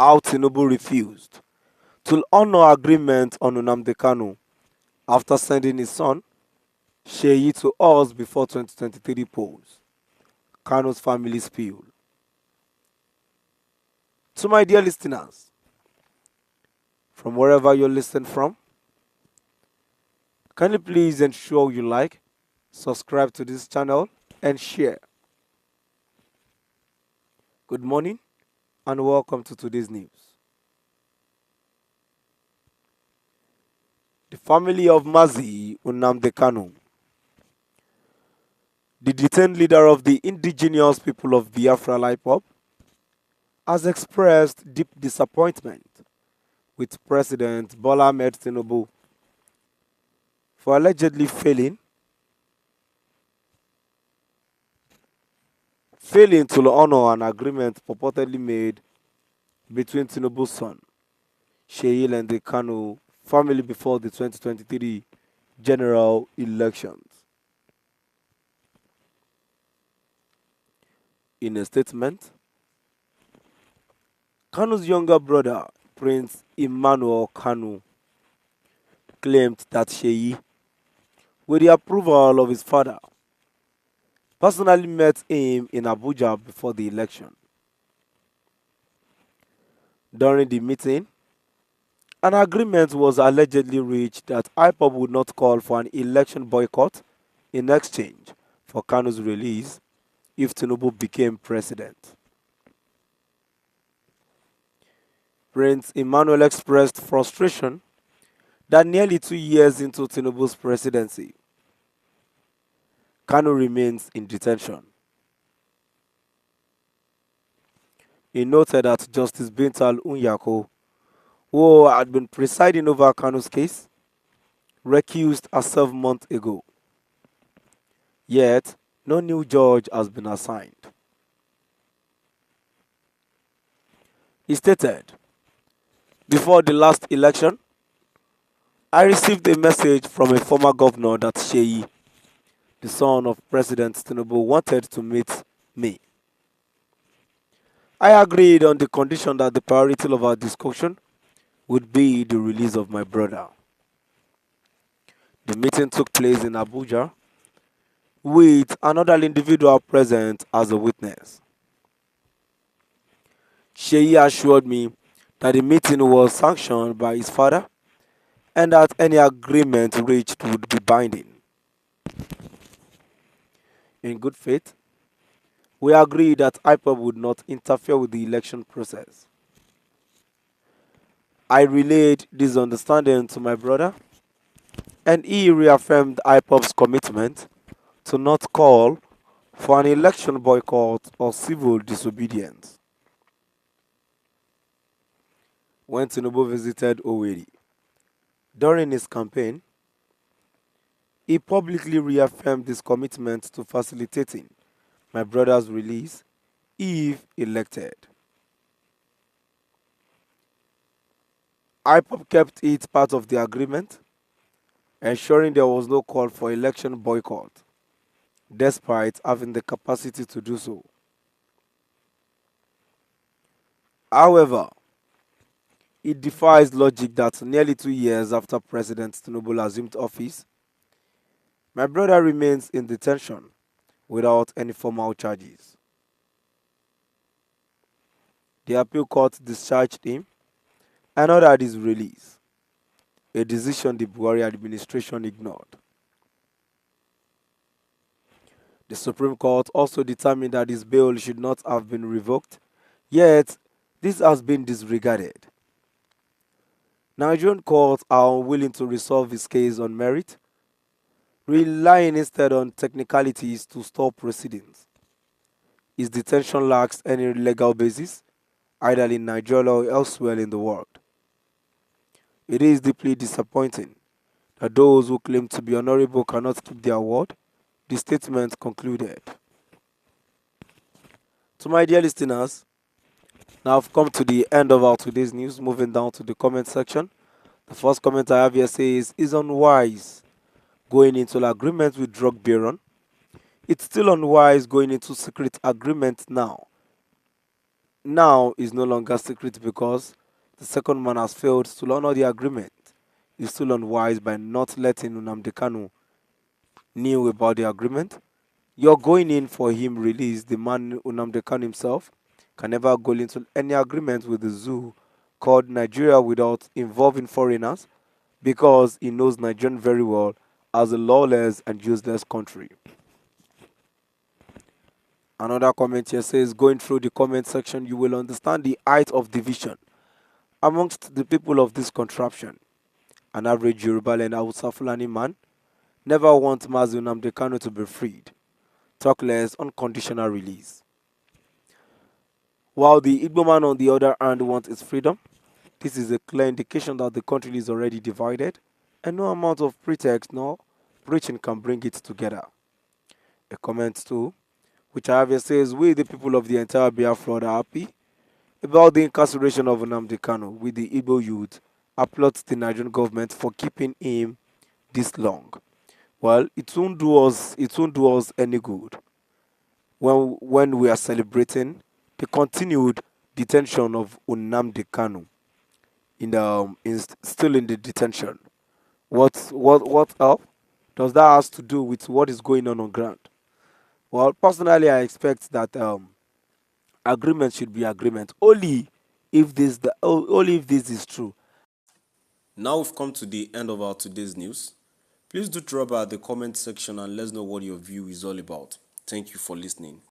how Tinubu refused to honor agreement on Nnamdi Kanu after sending his son Sheyi to us before 2023 polls. Kanu's family spill. To my dear listeners, from wherever you're listening from, can you please ensure you like, subscribe to this channel, and share? Good morning and welcome to today's news. The family of Mazi Nnamdi Kanu, the detained leader of the indigenous people of Biafra IPOB, has expressed deep disappointment with President Bola Ahmed Tinubu for allegedly failing to honor an agreement purportedly made between Tinubu's son, Sheyi and the Kanu family before the 2023 general elections. In a statement, Kanu's younger brother, Prince Emmanuel Kanu, claimed that Sheyi, with the approval of his father, personally met him in Abuja before the election. During the meeting, an agreement was allegedly reached that IPOB would not call for an election boycott in exchange for Kanu's release if Tinubu became president. Prince Emmanuel expressed frustration that nearly 2 years into Tinubu's presidency, Kanu remains in detention. He noted that Justice Bintal Unyako, who had been presiding over Kanu's case, recused herself months ago. Yet, no new judge has been assigned. He stated, "Before the last election, I received a message from a former governor that Sheyi, the son of President Tinubu, wanted to meet me. I agreed on the condition that the priority of our discussion would be the release of my brother. The meeting took place in Abuja with another individual present as a witness. Sheyi assured me that the meeting was sanctioned by his father and that any agreement reached would be binding. In good faith, we agreed that IPOB would not interfere with the election process. I relayed this understanding to my brother, and he reaffirmed IPOB's commitment to not call for an election boycott or civil disobedience." When Tinubu visited Owerri during his campaign, he publicly reaffirmed his commitment to facilitating my brother's release if elected. IPOB kept it part of the agreement, ensuring there was no call for election boycott, despite having the capacity to do so. However, it defies logic that nearly 2 years after President Tinubu assumed office, my brother remains in detention without any formal charges. The appeal court discharged him and ordered his release, a decision the Buhari administration ignored. The Supreme Court also determined that his bail should not have been revoked, yet this has been disregarded. Nigerian courts are unwilling to resolve his case on merit, relying instead on technicalities to stop proceedings. His detention lacks any legal basis, either in Nigeria or elsewhere in the world. It is deeply disappointing that those who claim to be honorable cannot keep their word, the statement concluded. To my dear listeners, now I've come to the end of our today's news, moving down to the comment section. The first comment I have here says, "Is unwise going into an agreement with drug baron. It's still unwise going into secret agreement now. now is no longer secret because the second man has failed to honor the agreement. He's still unwise by not letting Nnamdi Kanu knew about the agreement. You're going in for him release. The man Nnamdi Kanu himself can never go into any agreement with the zoo called Nigeria without involving foreigners because he knows Nigeria very well as a lawless and useless country. Another comment here says, going through the comment section, you will understand the height of division amongst the people of this contraption. An average Yoruba and Hausa Fulani man never wants Mazi Nnamdi Kanu to be freed, talk less unconditional release. While the Igbo man on the other hand wants his freedom, this is a clear indication that the country is already divided and no amount of pretext nor preaching can bring it together. A comment too, which I have here says, we the people of the entire Biafra are happy about the incarceration of Nnamdi Kanu with the Igbo youth applauds the Nigerian government for keeping him this long. Well, it won't do us any good when we are celebrating the continued detention of Nnamdi Kanu still in the detention. What up does that has to do with what is going on ground? Well, personally, I expect that agreement should be agreement only if this is true. Now we've come to the end of our today's news. Please do drop by the comment section and let us know what your view is all about. Thank you for listening.